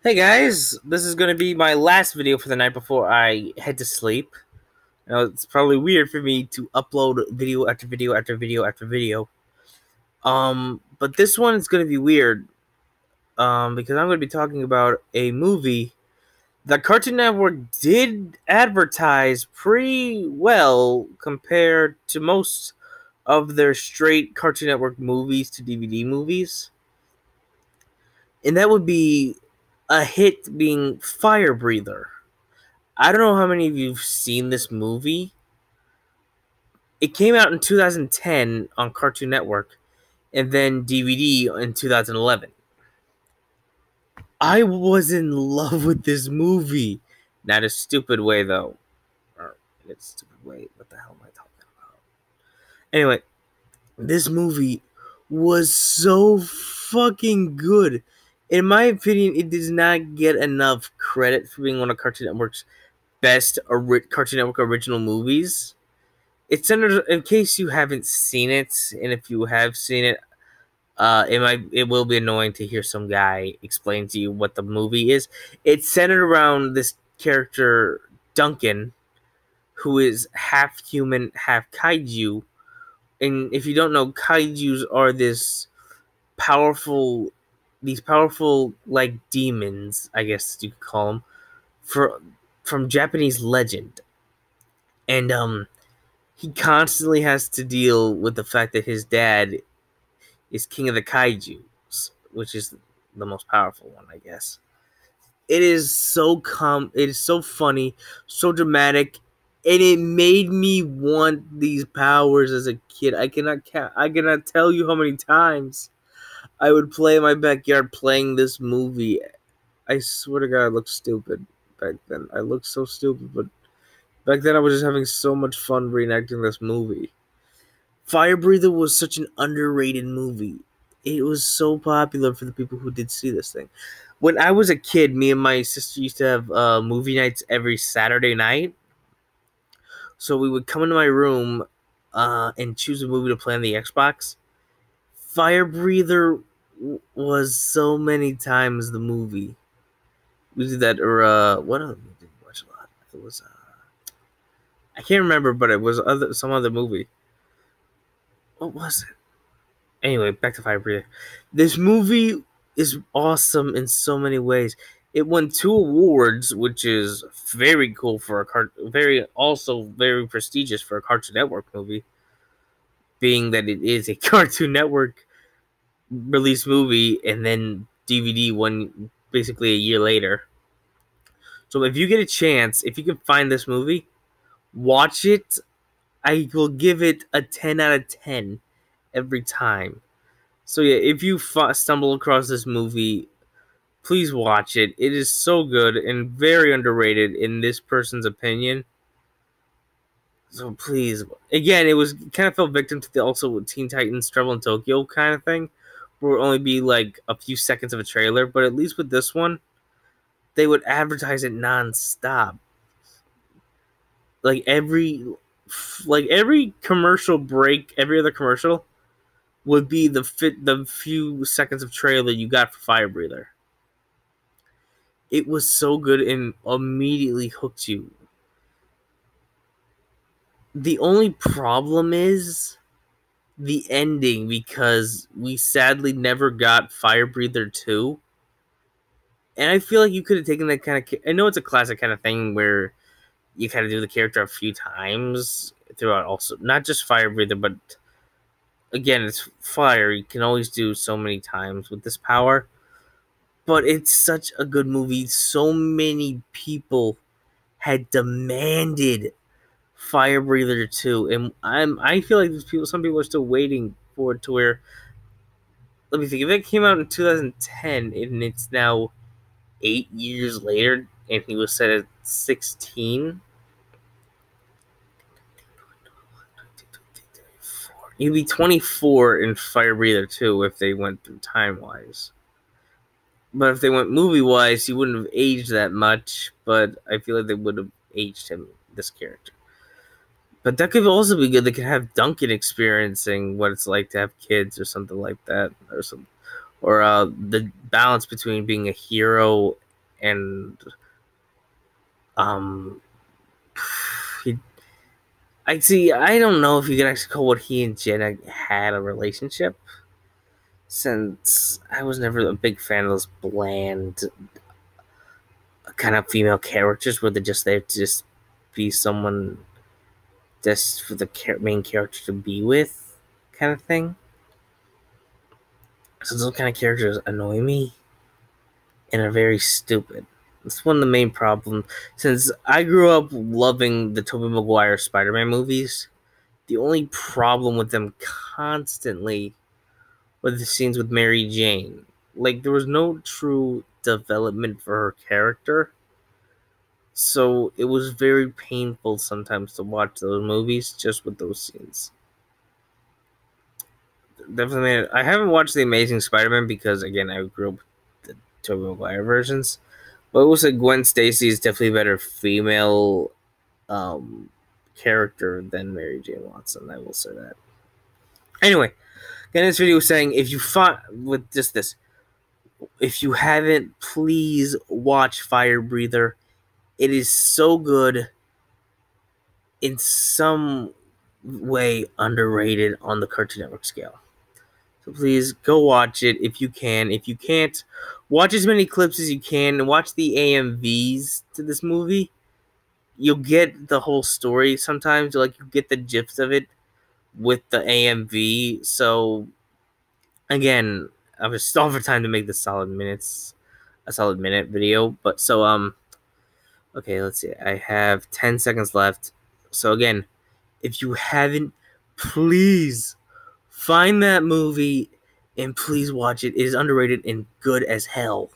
Hey guys, this is going to be my last video for the night before I head to sleep. Now, it's probably weird for me to upload video after video after video after video. But this one is going to be weird because I'm going to be talking about a movie that Cartoon Network did advertise pretty well compared to most of their straight Cartoon Network movies to DVD movies. And that would be a hit being Firebreather. I don't know how many of you have seen this movie. It came out in 2010 on Cartoon Network and then DVD in 2011. I was in love with this movie. Not a stupid way, though. Or in a stupid way. What the hell am I talking about? Anyway, this movie was so fucking good. In my opinion, it does not get enough credit for being one of Cartoon Network's best Cartoon Network original movies. It's centered, in case you haven't seen it, and if you have seen it, it will be annoying to hear some guy explain to you what the movie is. It's centered around this character Duncan, who is half human, half kaiju. And if you don't know, kaiju's are powerful, these powerful like demons, I guess you could call them, from Japanese legend. And he constantly has to deal with the fact that his dad is king of the kaijus, which is the most powerful one, I guess. It is it is so funny, so dramatic, and it made me want these powers as a kid. I cannot tell you how many times I would play in my backyard playing this movie. I swear to God, I looked stupid back then. I looked so stupid, but back then I was just having so much fun reenacting this movie. Firebreather was such an underrated movie. It was so popular for the people who did see this thing. When I was a kid, me and my sister used to have movie nights every Saturday night. So we would come into my room and choose a movie to play on the Xbox. Firebreather was so many times the movie. We did that, or what other movie did we watch a lot? It was I can't remember, but it was some other movie. What was it? Anyway, back to Firebreather. This movie is awesome in so many ways. It won 2 awards, which is very cool for very prestigious for a Cartoon Network movie, being that it is a Cartoon Network released movie and then DVD one basically a year later. So if you get a chance, if you can find this movie, watch it. I will give it a 10 out of 10 every time. So yeah, if you stumble across this movie, please watch it. It is so good and very underrated in this person's opinion. So please, again, it was kind of fell victim to the also Teen Titans Trouble in Tokyo kind of thing, where it would only be like a few seconds of a trailer. But at least with this one, they would advertise it nonstop. Like every commercial break, every other commercial would be the few seconds of trailer you got for Firebreather. It was so good and immediately hooked you. The only problem is the ending, because we sadly never got Firebreather 2. And I feel like you could have taken that kind of... I know it's a classic kind of thing where you kind of do the character a few times throughout, also not just Firebreather, but again, it's fire. You can always do so many times with this power. But it's such a good movie. So many people had demanded Firebreather 2, and I feel like some people are still waiting for it to where, let me think, if it came out in 2010 and it's now 8 years later and he was set at 16, he'd be 24 in Firebreather 2 if they went through time wise. But if they went movie wise, he wouldn't have aged that much, but I feel like they would have aged him, this character. But that could also be good. They could have Duncan experiencing what it's like to have kids or something like that, or the balance between being a hero and he, I don't know if you can actually call what he and Jenna had a relationship, since I was never a big fan of those bland kind of female characters where they're just there to just be someone just for the main character to be with, kind of thing. So those kind of characters annoy me and are very stupid. That's one of the main problems. Since I grew up loving the Tobey Maguire Spider-Man movies, the only problem with them constantly were the scenes with Mary Jane. Like, there was no true development for her character. So it was very painful sometimes to watch those movies just with those scenes. Definitely, I haven't watched The Amazing Spider-Man because, again, I grew up with the Tobey Maguire versions. But it was like Gwen Stacy is definitely a better female character than Mary Jane Watson. I will say that. Anyway, again, this video was saying if you find with just this, if you haven't, please watch Firebreather. It is so good. In some way underrated on the Cartoon Network scale. So please go watch it if you can. If you can't, watch as many clips as you can. Watch the AMVs to this movie. You'll get the whole story sometimes. Like, you get the gist of it with the AMV. So, again, I was still for time to make this a solid minute video. But so, okay, let's see. I have 10 seconds left. So, again, if you haven't, please find that movie and please watch it. It is underrated and good as hell.